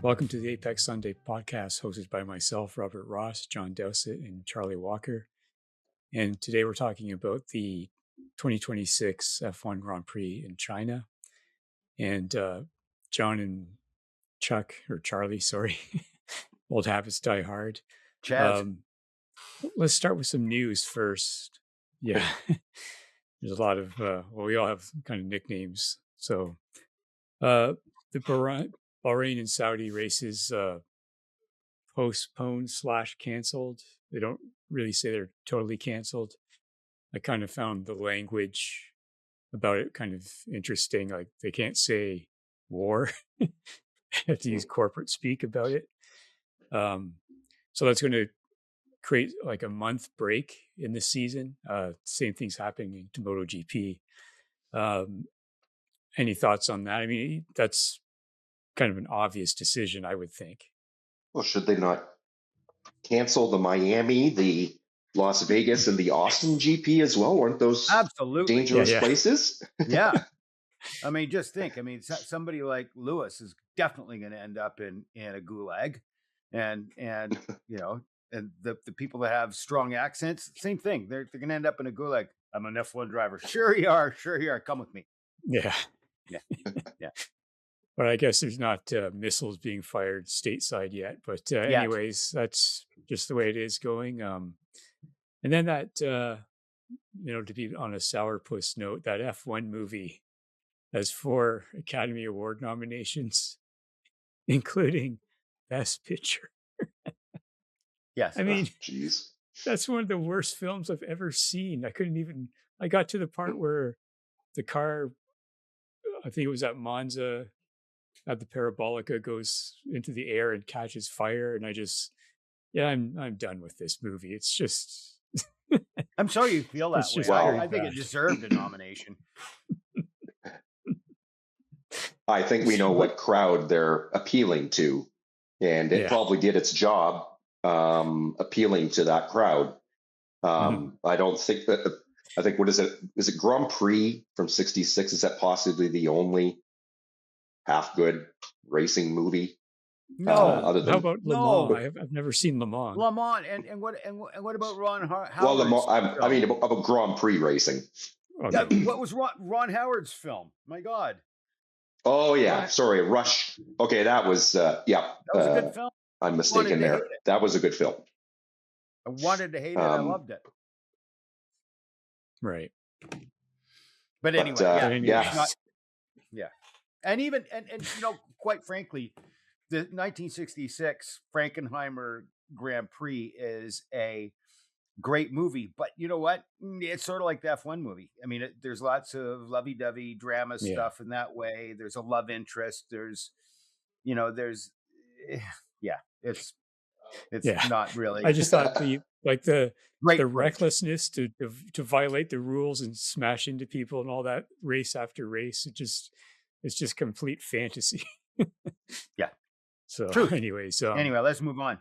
Welcome to the Apex Sunday podcast, hosted by myself, Robert Ross, John Dowsett, and Charlie Walker. And today we're talking about the 2026 F1 Grand Prix in China. And John and Chuck, or Charlie, sorry, old habits die hard. Chaz. Let's start with some news first. Yeah, there's a lot of, we all have kind of nicknames. So the Bahrain and Saudi races postponed / canceled. They don't really say they're totally canceled. I kind of found the language about it kind of interesting. Like they can't say war. They have to use corporate speak about it. So that's going to create like a month break in the season. Same thing's happening to MotoGP. Any thoughts on that? I mean, that's kind of an obvious decision, I would think. Well, should they not cancel the Miami, the Las Vegas, and the Austin GP as well? Weren't those absolutely dangerous places? Yeah. I mean, just think. I mean, somebody like Lewis is definitely going to end up in a gulag, and you know, and the people that have strong accents, same thing. They're going to end up in a gulag. I'm an F1 driver. Sure you are. Come with me. Yeah. Yeah. But I guess there's not missiles being fired stateside yet. But anyways, that's just the way it is going. And then that, to be on a sourpuss note, that F1 movie has 4 Academy Award nominations, including Best Picture. Yes. I mean, jeez, that's one of the worst films I've ever seen. I got to the part where the car, I think it was at Monza, at the Parabolica, goes into the air and catches fire. And I'm done with this movie. It's just... I'm sorry you feel that way. I think it deserved a nomination. I think we know what crowd they're appealing to, and it probably did its job appealing to that crowd. I don't think that... I think, what is it? Is it Grand Prix from '66? Is that possibly the only half good racing movie? No. Other than, how about Le Mans? I've never seen Le Mans. Le Mans, and what about Ron Howard's? Well, Le Mans, I mean about Grand Prix racing. Okay. What was Ron Howard's film? My God. Oh yeah, sorry, Rush. Okay, that was That was a good film. I'm mistaken there. That was a good film. I wanted to hate it. I loved it. Right. But anyway, yeah. And even quite frankly, the 1966 Frankenheimer Grand Prix is a great movie. But you know what? It's sort of like the F1 movie. I mean, there's lots of lovey-dovey drama stuff in that way. There's a love interest. It's not really. I just thought the recklessness to violate the rules and smash into people and all that race after race. It's just complete fantasy. Yeah. So anyway, let's move on.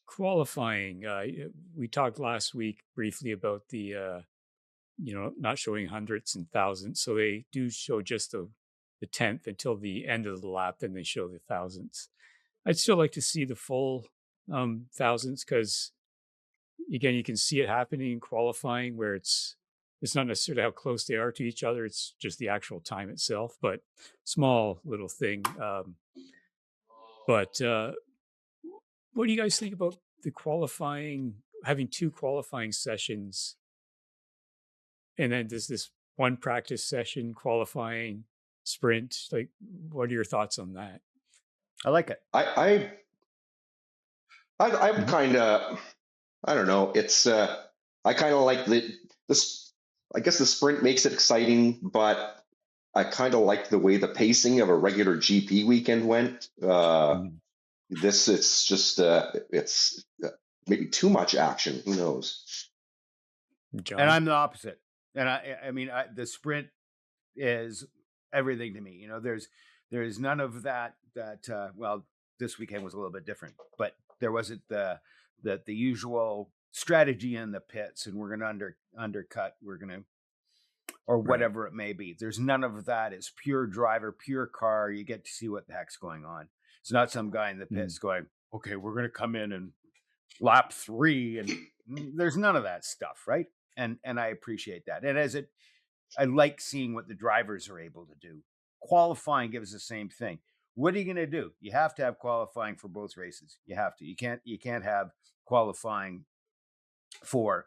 Qualifying. We talked last week briefly about the not showing hundredths and thousandths. So they do show just the 10th until the end of the lap, then they show the thousandths. I'd still like to see the full thousandths, because again, you can see it happening in qualifying where it's not necessarily how close they are to each other. It's just the actual time itself, but small little thing. But what do you guys think about the qualifying, having 2 qualifying sessions? And then there's this one practice session, qualifying, sprint. Like, what are your thoughts on that? I like it. I'm kind of, I don't know. It's I kind of like this. I guess the sprint makes it exciting, but I kind of like the way the pacing of a regular GP weekend went. It's just it's maybe too much action. Who knows? John? And I'm the opposite. And I mean, the sprint is everything to me. There's none of that. Well, this weekend was a little bit different, but there wasn't the usual strategy in the pits, and we're going to undercut. We're going to or Right. whatever it may be. There's none of that. It's pure driver, pure car. You get to see what the heck's going on. It's not some guy in the Mm. pits going, okay, we're going to come in and lap 3, and there's none of that stuff, right? And I appreciate that. And I like seeing what the drivers are able to do. Qualifying gives the same thing. What are you going to do? You have to have qualifying for both races. You have to. You can't have qualifying for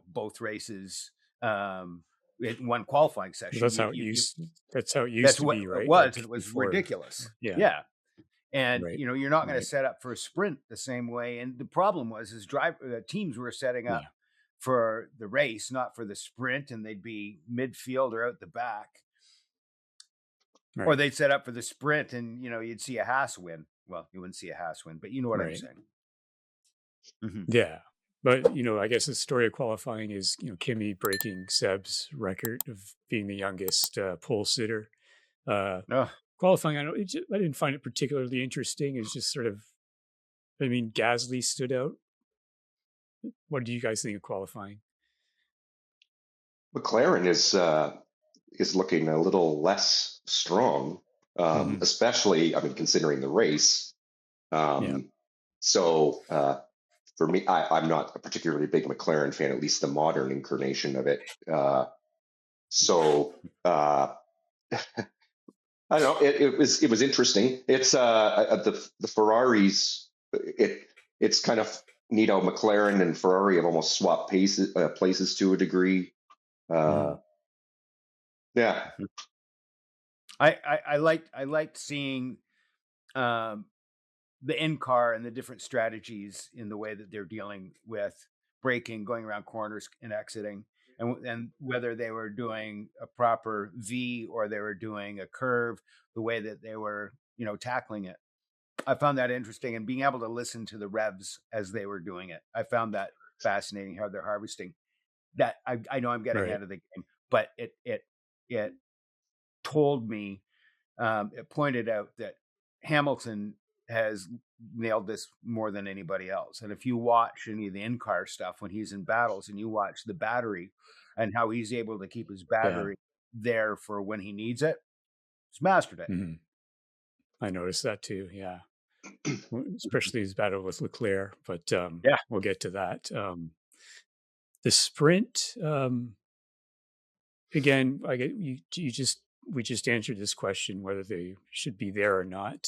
both races in one qualifying Well, session. that's how it used That's to what be, it right? was, and Like it was before. ridiculous. Yeah. Yeah, and Right. you're not going to Right. set up for a sprint the same way. And the problem was, is teams were setting up Yeah. for the race, not for the sprint, and they'd be midfield or out the back, or Right. they'd set up for the sprint, and you'd see a Haas win. Well, you wouldn't see a Haas win, but you know what I'm Right. saying. Mhm. Yeah. But, I guess the story of qualifying is, Kimi breaking Seb's record of being the youngest pole sitter. Uh, Ugh. Qualifying, I didn't find it particularly interesting. It's just sort of, I mean, Gasly stood out. What do you guys think of qualifying? McLaren is looking a little less strong, Hmm. especially, I mean, considering the race. Yeah. Um, so for me, I'm not a particularly big McLaren fan, at least the modern incarnation of it. So I don't know. It was interesting. It's the Ferraris. It's kind of neat how McLaren and Ferrari have almost swapped places to a degree. Uh, Hmm. yeah, I liked seeing um, the in car and the different strategies in the way that they're dealing with braking, going around corners, and exiting, and whether they were doing a proper V or they were doing a curve, the way that they were tackling it. I found that interesting, and being able to listen to the revs as they were doing it, I found that fascinating, how they're harvesting that. I know I'm getting Right. ahead of the game, but it told me, it pointed out that Hamilton has nailed this more than anybody else. And if you watch any of the in-car stuff when he's in battles, and you watch the battery and how he's able to keep his Yeah. battery there for when he needs it, he's mastered it. Hmm. I noticed that too. Yeah. Especially his battle with Leclerc, but Yeah. we'll get to that. The sprint, again, I get you just we just answered this question whether they should be there or not.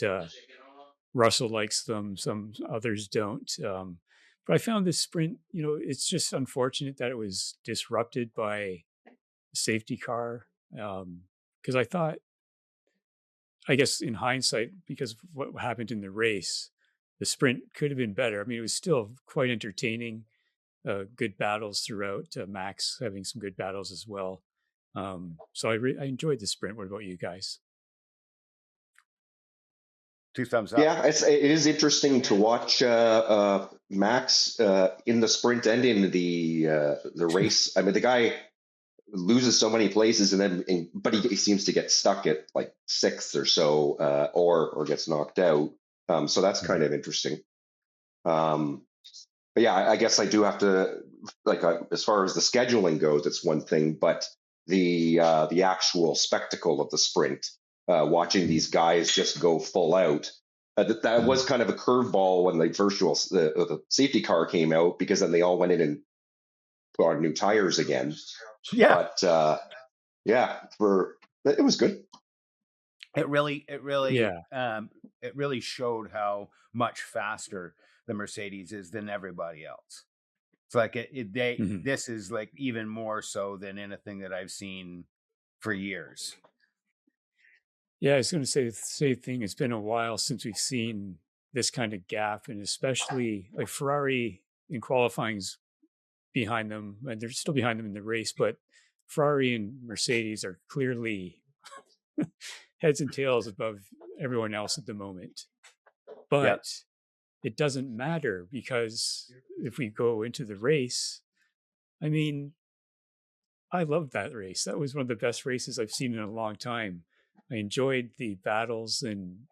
Russell likes them, some others don't. But I found this sprint, it's just unfortunate that it was disrupted by the safety car. Because I guess in hindsight, because of what happened in the race, the sprint could have been better. I mean, it was still quite entertaining. Good battles throughout. Max having some good battles as well. So I enjoyed the sprint. What about you guys? 2 thumbs up. yeah. It is interesting to watch Max in the sprint and in the race. I mean, the guy loses so many places, and but he seems to get stuck at like sixth or so, or gets knocked out. So that's kind Mhm. of interesting. Um, but yeah, I guess I do have to, like, as far as the scheduling goes, it's one thing, but the actual spectacle of the sprint, watching these Mhm. guys just go full out. That was Mhm. kind of a curveball when the safety car came out, because then they all went in and put on new tires again. Yeah. But yeah, it was good. It really, it really, Yeah. it really showed how much faster the Mercedes is than everybody else. It's like Mhm. this is like even more so than anything that I've seen for years. Yeah, I was going to say the same thing. It's been a while since we've seen this kind of gap, and especially like Ferrari in qualifying's behind them, and they're still behind them in the race. But Ferrari and Mercedes are clearly heads and tails above everyone else at the moment. Yep. But it doesn't matter because if we go into the race, I mean, I loved that race. That was one of the best races I've seen in a long time. I enjoyed the battles and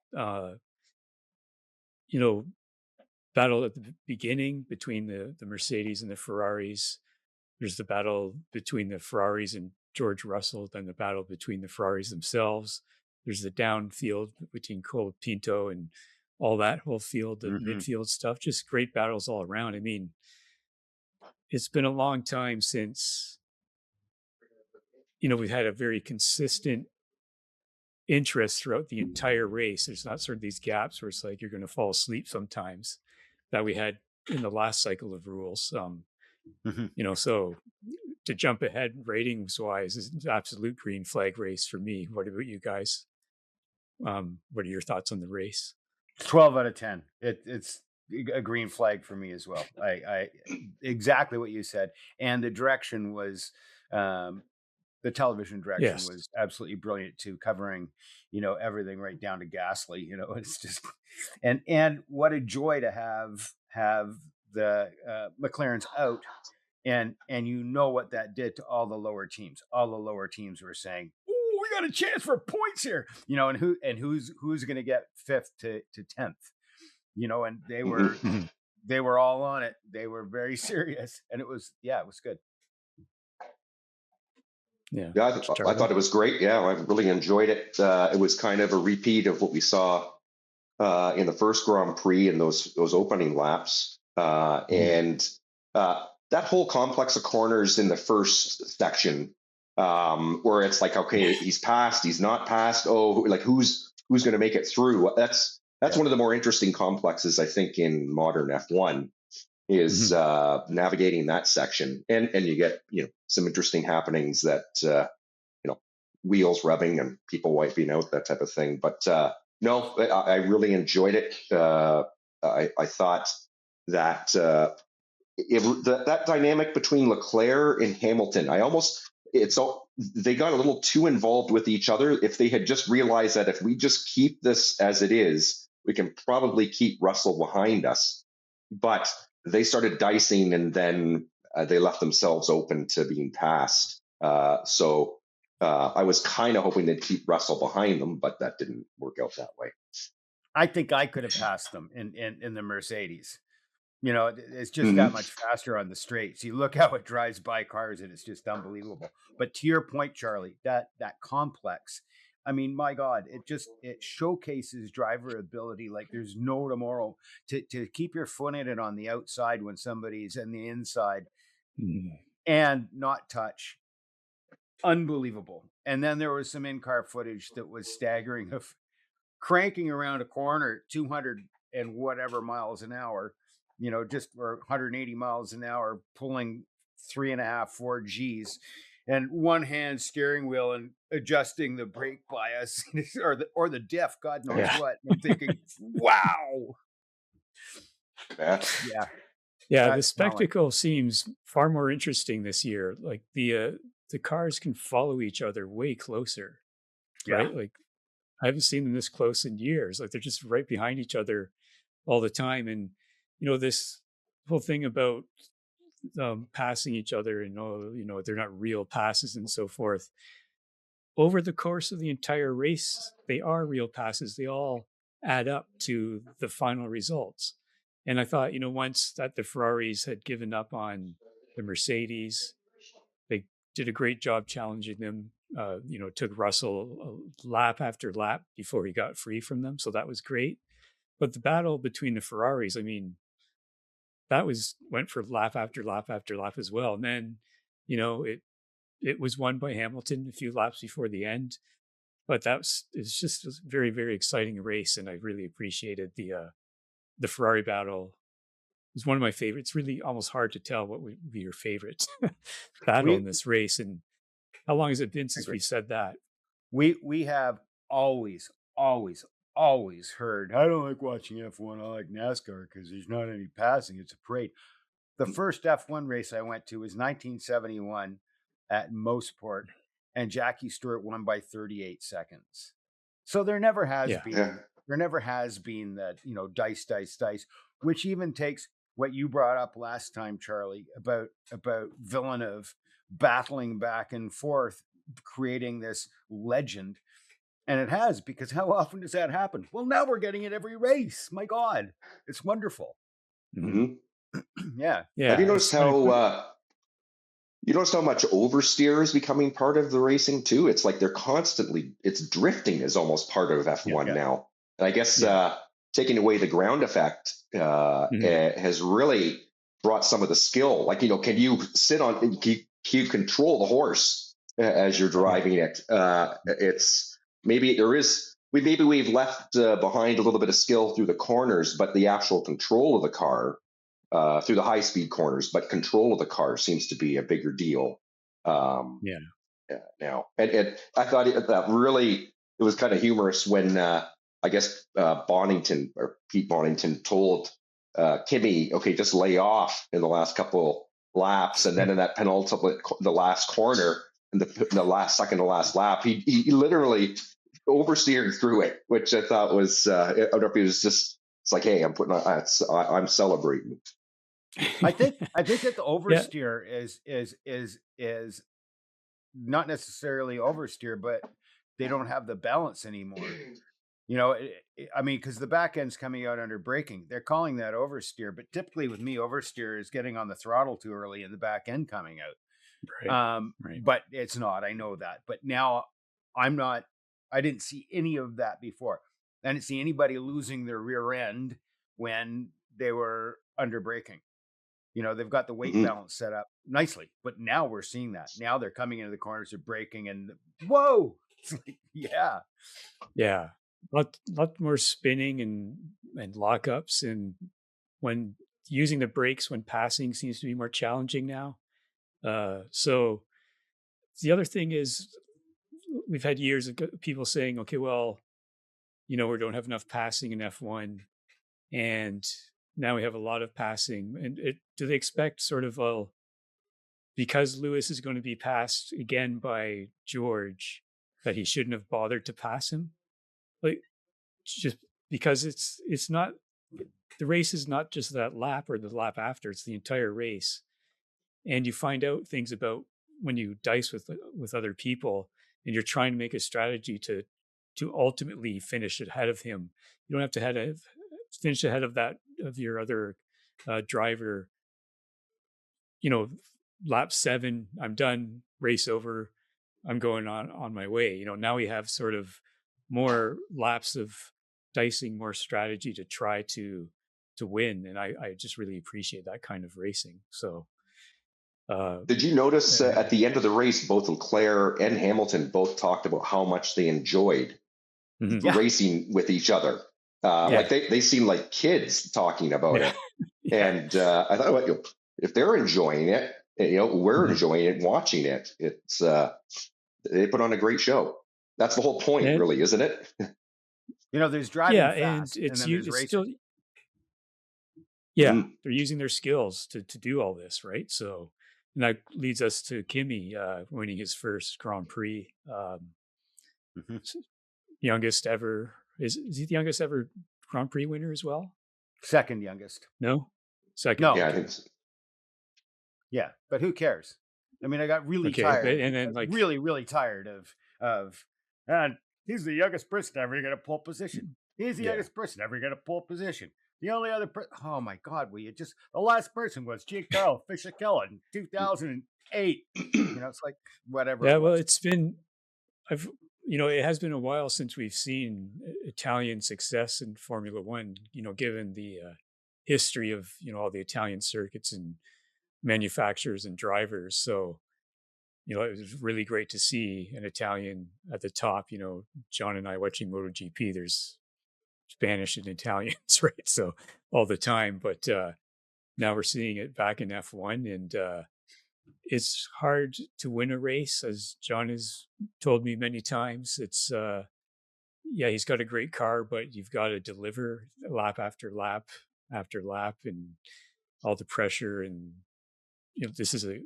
you know battle at the beginning between the Mercedes and the Ferraris. There's the battle between the Ferraris and George Russell, then the battle between the Ferraris themselves. There's the downfield between Colapinto and all that whole field, the midfield stuff. Just great battles all around. I mean, it's been a long time since, we've had a very consistent interest throughout the entire race. There's not sort of these gaps where it's like you're going to fall asleep sometimes that we had in the last cycle of rules. So to jump ahead ratings wise is an absolute green flag race for me. What about you guys? What are your thoughts on the race? 12 out of 10. It's a green flag for me as well. I exactly what you said. And the direction was, the television direction was absolutely brilliant too, covering, everything right down to Gasly. It's just, and what a joy to have the McLarens out. And what that did to all the lower teams. All the lower teams were saying, "Ooh, we got a chance for points here." And who's going to get 5th to 10th? And they were all on it. They were very serious, and it was good. Yeah, I thought it was great. Yeah, I really enjoyed it. It was kind of a repeat of what we saw in the first Grand Prix in those opening laps, and that whole complex of corners in the first section, where it's like, okay, he's passed, he's not passed. Oh, like who's going to make it through? That's one of the more interesting complexes, I think, in modern F1 is navigating that section, and you get some interesting happenings that wheels rubbing and people wiping out, that type of thing. But no, I really enjoyed it. I thought that that dynamic between Leclerc and Hamilton, they got a little too involved with each other. If they had just realized that if we just keep this as it is, we can probably keep Russell behind us. But they started dicing, and then they left themselves open to being passed. So I was kind of hoping they'd keep Russell behind them, but that didn't work out that way. I think I could have passed them in the Mercedes. It's just that much faster on the straights. You look how it drives by cars, and it's just unbelievable. But to your point, Charlie, that complex, I mean, my God, it showcases driver ability like there's no tomorrow, to keep your foot in it on the outside when somebody's in the inside and not touch. Unbelievable. And then there was some in-car footage that was staggering of cranking around a corner 200 and whatever miles an hour, or 180 miles an hour, pulling 3.5, 4 Gs, and one hand steering wheel and adjusting the brake bias or the diff, God knows what. And I'm thinking, wow. Yeah, the spectacle seems far more interesting this year. Like the cars can follow each other way closer, right? Like I haven't seen them this close in years. Like they're just right behind each other all the time. And, this whole thing about passing each other and, they're not real passes and so forth. Over the course of the entire race, they are real passes. They all add up to the final results. And I thought, once that the Ferraris had given up on the Mercedes, they did a great job challenging them. Took Russell lap after lap before he got free from them. So that was great. But the battle between the Ferraris, I mean, that went for lap after lap after lap as well. And then, it was won by Hamilton a few laps before the end. But it's just a very, very exciting race. And I really appreciated the Ferrari battle. It was one of my favorites. It's really almost hard to tell what would be your favorite battle in this race. And how long has it been since we said that? We have always heard, I don't like watching F1. I like NASCAR because there's not any passing. It's a parade. The first F1 race I went to was 1971 at Mosport, and Jackie Stewart won by 38 seconds. So there never has been that, dice, which even takes what you brought up last time, Charlie, about Villeneuve battling back and forth, creating this legend. And it has, because how often does that happen? Well, now we're getting it every race. My God, it's wonderful. Mm-hmm. Yeah. Have you noticed how You notice how much oversteer is becoming part of the racing too? It's like it's drifting is almost part of F1 now. And I guess taking away the ground effect has really brought some of the skill. Like, can you sit on, can you control the horse as you're driving it? It's maybe we've left behind a little bit of skill through the corners, but the actual control of the car through the high-speed corners, but control of the car seems to be a bigger deal now. And I thought that really, it was kind of humorous when I guess Pete Bonington told Kimi, okay, just lay off in the last couple laps, and then in that the last corner, in the last second to last lap, he literally oversteered through it, which I thought was I don't know if it was just, it's like, hey, I'm celebrating. I think that the oversteer is not necessarily oversteer, but they don't have the balance anymore. I mean, because the back end's coming out under braking. They're calling that oversteer, but typically with me, oversteer is getting on the throttle too early and the back end coming out. Right. But it's not. I know that. But now I didn't see any of that before. I didn't see anybody losing their rear end when they were under braking. They've got the weight balance set up nicely, but now we're seeing that. Now they're coming into the corners, they're braking, and whoa, it's like, yeah, lot more spinning and lockups, and when using the brakes when passing seems to be more challenging now. So the other thing is, we've had years of people saying, okay, well, we don't have enough passing in F1, and now we have a lot of passing. And do they expect sort of, because Lewis is going to be passed again by George, that he shouldn't have bothered to pass him? Like, just because it's not, the race is not just that lap or the lap after, it's the entire race. And you find out things about when you dice with other people and you're trying to make a strategy to ultimately finish ahead of him. You don't have to finish ahead of your other driver. Lap 7, I'm done, race over, I'm going on my way. Now we have sort of more laps of dicing, more strategy to try to win, and I just really appreciate that kind of racing. So did you notice at the end of the race, both Leclerc and Hamilton both talked about how much they enjoyed racing with each other? Like they seem like kids talking about it. And I thought, if they're enjoying it, we're enjoying it, watching it. It's they put on a great show. That's the whole point, really, isn't it? There's driving fast, and then there's racing. Still, they're using their skills to do all this, right? So, and that leads us to Kimi winning his first Grand Prix. Youngest ever. Is he the youngest ever Grand Prix winner as well? Second youngest. No? Second. No. Yeah, I think so. Yeah, but who cares? I mean, I got really tired. And then really, really tired of he's the youngest person ever get a pole position. He's the youngest person ever get a pole position. The only other oh my God, the last person was Giancarlo Fisichella in 2008. It's like whatever. Yeah, well, it's been, it has been a while since we've seen Italian success in Formula One, given the history of, all the Italian circuits and manufacturers and drivers. So, it was really great to see an Italian at the top. John and I watching MotoGP, there's Spanish and Italians, right? So all the time, but now we're seeing it back in F1, and it's hard to win a race, as John has told me many times. It's he's got a great car, but you've got to deliver lap after lap after lap, and all the pressure. And this is a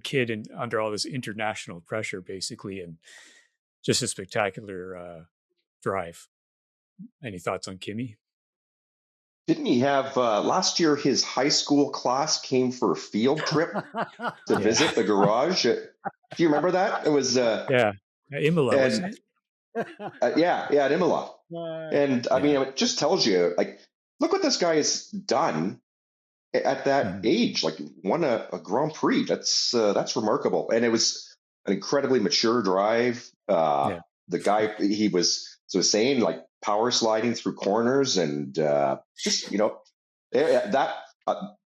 kid and under all this international pressure, basically, and just a spectacular drive. Any thoughts on Kimi? Didn't he have last year? His high school class came for a field trip to visit the garage. Do you remember that? It was Imola, wasn't it? At Imola. And I mean, it just tells you, like, look what this guy has done at that age, like won a Grand Prix. That's remarkable, and it was an incredibly mature drive. The guy, he was saying, like, power sliding through corners, and just that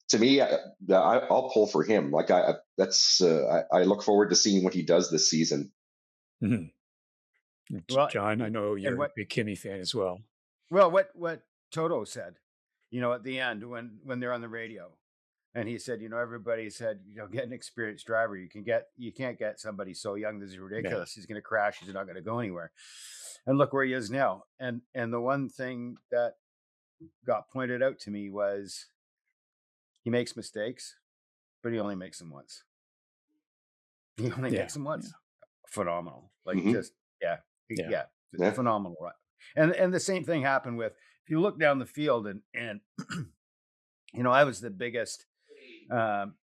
to me, I'll pull for him. Like, I look forward to seeing what he does this season. Mhm. Well, John, I know and you're a what big Kimi fan as well. what Toto said, at the end when they're on the radio, and he said, everybody said, get an experienced driver. You can't get somebody so young. This is Yeah. ridiculous. He's going to crash. He's not going to go anywhere. And look where he is now. And the one thing that got pointed out to me was he makes mistakes, but he only makes them once. He only makes them once. Phenomenal. Like, just yeah. Phenomenal. Right. And the same thing happened with, if you look down the field, and I was the biggest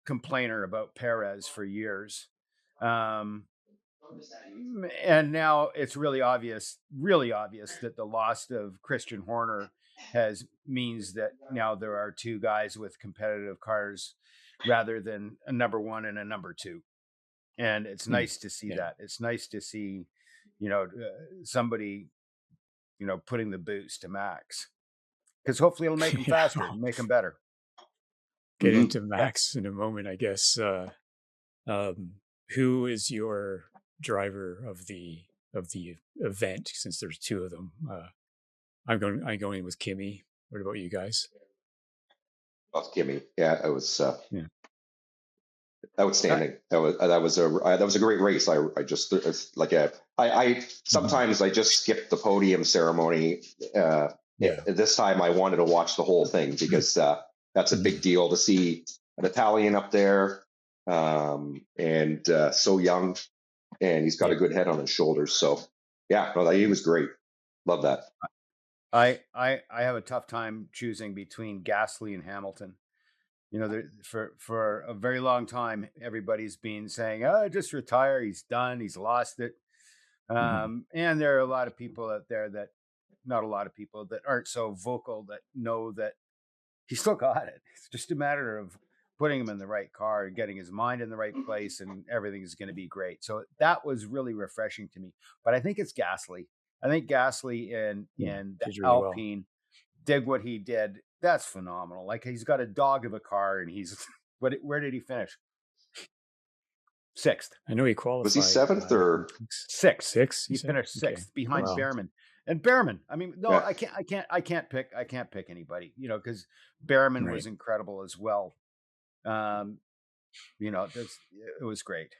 complainer about Perez for years. And now it's really obvious that the loss of Christian Horner means that now there are two guys with competitive cars rather than a number one and a number two. And it's nice to see that. It's nice to see, somebody, putting the boost to Max, because hopefully it'll make him faster and make him better. Get into Max in a moment, I guess. Who is your driver of the event? Since there's two of them, I'm going with Kimi. What about you guys? Well, Kimi, yeah, it was outstanding. That was a great race. I just like I sometimes I just skip the podium ceremony. This time I wanted to watch the whole thing, because that's a big deal to see an Italian up there, and so young, and he's got a good head on his shoulders. So he was great. Love that. I have a tough time choosing between Gasly and Hamilton. For a very long time, everybody's been saying, "Oh, just retire. He's done. He's lost it." And there are a lot of people out there not a lot of people that aren't so vocal, that know that he's still got it. It's just a matter of putting him in the right car and getting his mind in the right place, and everything is going to be great. So that was really refreshing to me. But I think it's Gasly. I think Gasly in the Alpine did what he did. That's phenomenal. Like, he's got a dog of a car, and he's where did he finish? Sixth. I know he qualified. Was he seventh or sixth? Sixth. He finished sixth behind Behrman. And Behrman, I mean, no, I can't pick anybody, because Behrman was incredible as well. It was great.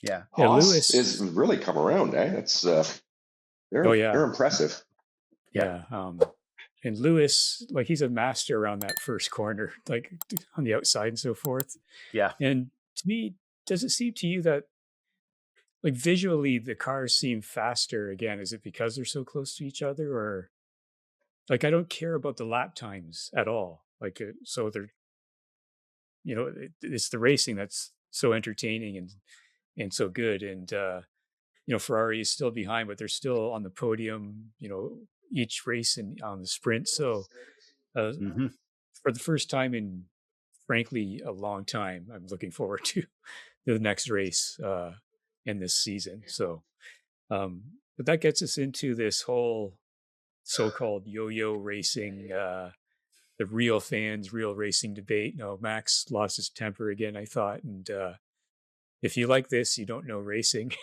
Yeah. Lewis is really come around, eh? It's they're impressive. Yeah. And Lewis, like, he's a master around that first corner, like on the outside and so forth. Yeah. And to me, does it seem to you that, like, visually the cars seem faster again? Is it because they're so close to each other, or, like, I don't care about the lap times at all. Like, so they're, it's the racing that's so entertaining and so good. And, Ferrari is still behind, but they're still on the podium, each race on the sprint. So for the first time in, frankly, a long time, I'm looking forward to the next race in this season. So, but that gets us into this whole so-called yo-yo racing, the real fans, real racing debate. No, Max lost his temper again, I thought. And if you like this, you don't know racing.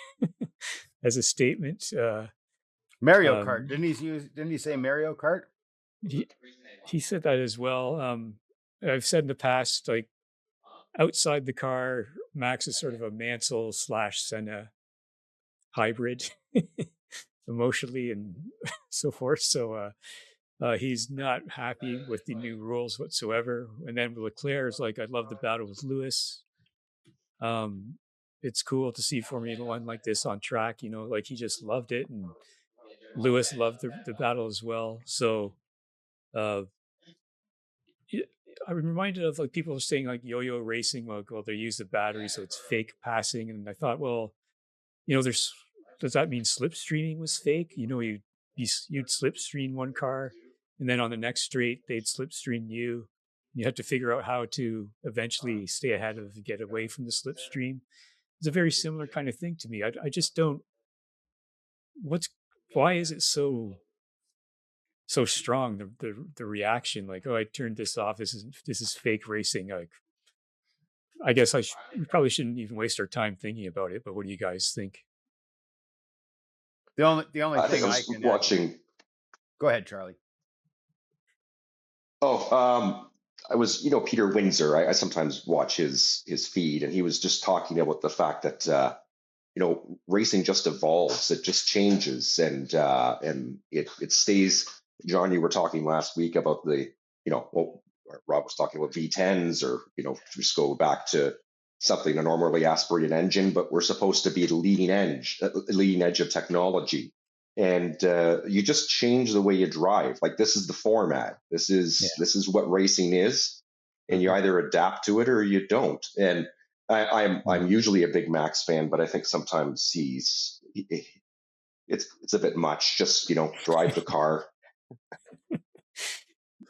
As a statement. Mario Kart. Didn't he say Mario Kart? He said that as well. I've said in the past, like, outside the car, Max is sort of a Mansell / Senna hybrid, emotionally and so forth. So he's not happy with the new rules whatsoever. And then Leclerc is like, I love the battle with Lewis. It's cool to see Formula One like this on track, like, he just loved it. And Lewis loved the battle as well. So I'm reminded of, like, people saying, like, yo-yo racing, well, they use the battery, so it's fake passing. And I thought, well, does that mean slipstreaming was fake? You'd slipstream one car, and then on the next straight, they'd slipstream you. You have to figure out how to eventually stay ahead of, get away from the slipstream. It's a very similar kind of thing to me. I just don't. What's why is it so strong? The reaction, like, oh, I turned this off. This is fake racing. Like, I guess we probably shouldn't even waste our time thinking about it. But what do you guys think? The only I think thing I I was can add. watching. Go ahead, Charlie. Oh, I was, Peter Windsor. I sometimes watch his feed, and he was just talking about the fact that racing just evolves, it just changes, and it stays. John, you were talking last week about well, Rob was talking about V10s, or just go back to something, a normally aspirated engine, but we're supposed to be the leading edge of technology. And you just change the way you drive. Like, this is the format. This is what racing is, and you either adapt to it or you don't. And I'm usually a big Max fan, but I think sometimes it's a bit much. Just drive the car.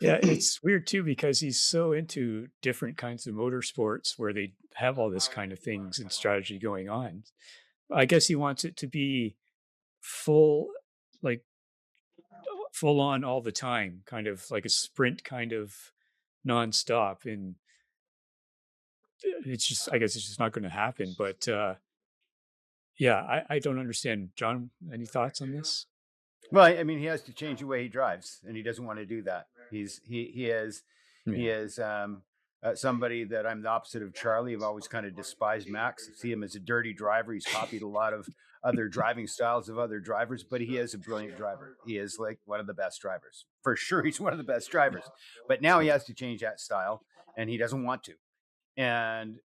Yeah, it's weird too because he's so into different kinds of motorsports where they have all this kind of things and strategy going on. I guess he wants it to be full, like full on all the time, kind of like a sprint, kind of nonstop. And it's just, I guess it's just not going to happen. But yeah, I don't understand. John, any thoughts on this? Well, I mean, he has to change the way he drives, and he doesn't want to do that. He Yeah. is somebody that I'm the opposite of Charlie. I've always kind of despised Max. I see him as a dirty driver. He's copied a lot of other driving styles of other drivers, but he is a brilliant driver. He is like one of the best drivers for sure. He's one of the best drivers. But now he has to change that style, and he doesn't want to. And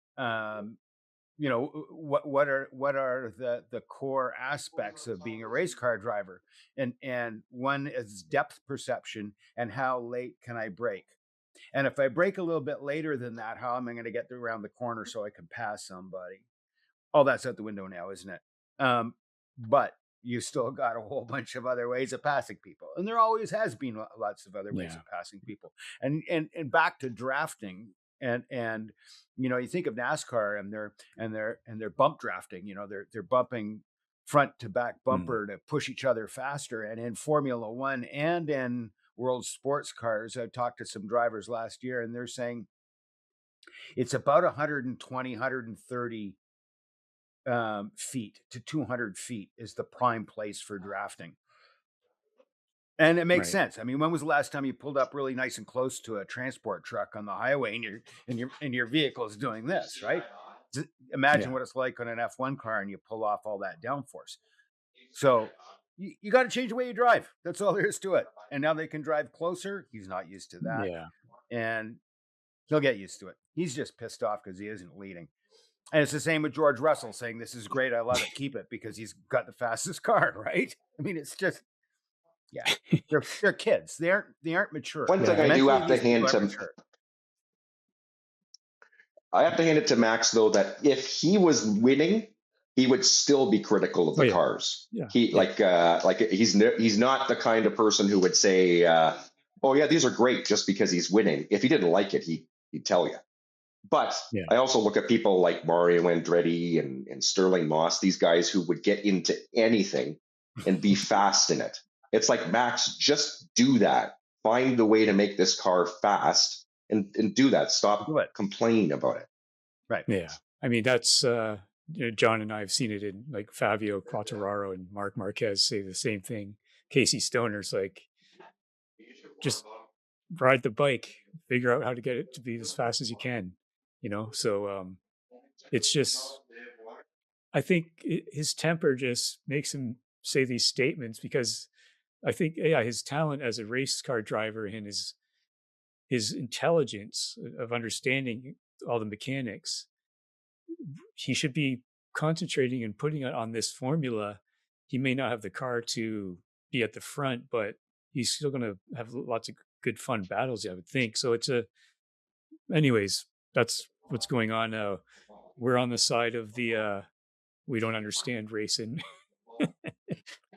what are the core aspects of being a race car driver, and one is depth perception and how late can I brake, and if I brake a little bit later than that, how am I going to get around the corner so I can pass somebody? All that's out the window now, isn't it? But you still got a whole bunch of other ways of passing people, and there always has been lots of other ways of passing people. And back to drafting, and you think of NASCAR and they're bump drafting. They're bumping front to back bumper to push each other faster. And in Formula One and in world sports cars, I talked to some drivers last year, and they're saying it's about 120, 130 feet to 200 feet is the prime place for drafting. And it makes sense. I mean, when was the last time you pulled up really nice and close to a transport truck on the highway and your vehicle is doing this, right? Imagine what it's like on an F1 car and you pull off all that downforce. So you got to change the way you drive. That's all there is to it. And now they can drive closer. He's not used to that. Yeah. And he'll get used to it. He's just pissed off because he isn't leading. And it's the same with George Russell saying, "This is great. I love it. Keep it," because he's got the fastest car, right? I mean, it's just, yeah, they're kids. They aren't mature. One thing I do have to hand to it to Max, though, that if he was winning, he would still be critical of the cars. Yeah. He's not the kind of person who would say, "Oh yeah, these are great," just because he's winning. If he didn't like it, he'd tell you. But I also look at people like Mario Andretti and Sterling Moss, these guys who would get into anything and be fast in it. It's like, Max, just do that. Find the way to make this car fast and do that. Stop complaining about it. Right. Yeah. I mean, that's John and I have seen it in like Fabio Quartararo and Marc Marquez say the same thing. Casey Stoner's like, just ride the bike, figure out how to get it to be as fast as you can. So it's just, I think his temper just makes him say these statements, because I think, his talent as a race car driver and his intelligence of understanding all the mechanics, he should be concentrating and putting it on this formula. He may not have the car to be at the front, but he's still going to have lots of good fun battles, I would think. So anyways, that's what's going on now. We're on the side of the we don't understand racing.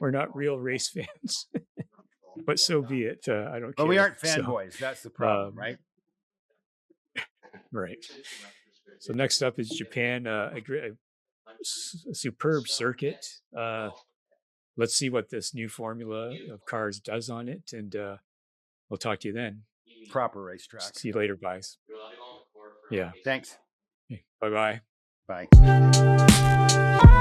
We're not real race fans. But so be it. I don't care. But we aren't fanboys. That's the problem, right? Right. So next up is Japan. A superb circuit. Let's see what this new formula of cars does on it, and we'll talk to you then. Proper racetrack. See you later, guys. Yeah. Thanks. Okay. Bye-bye. Bye.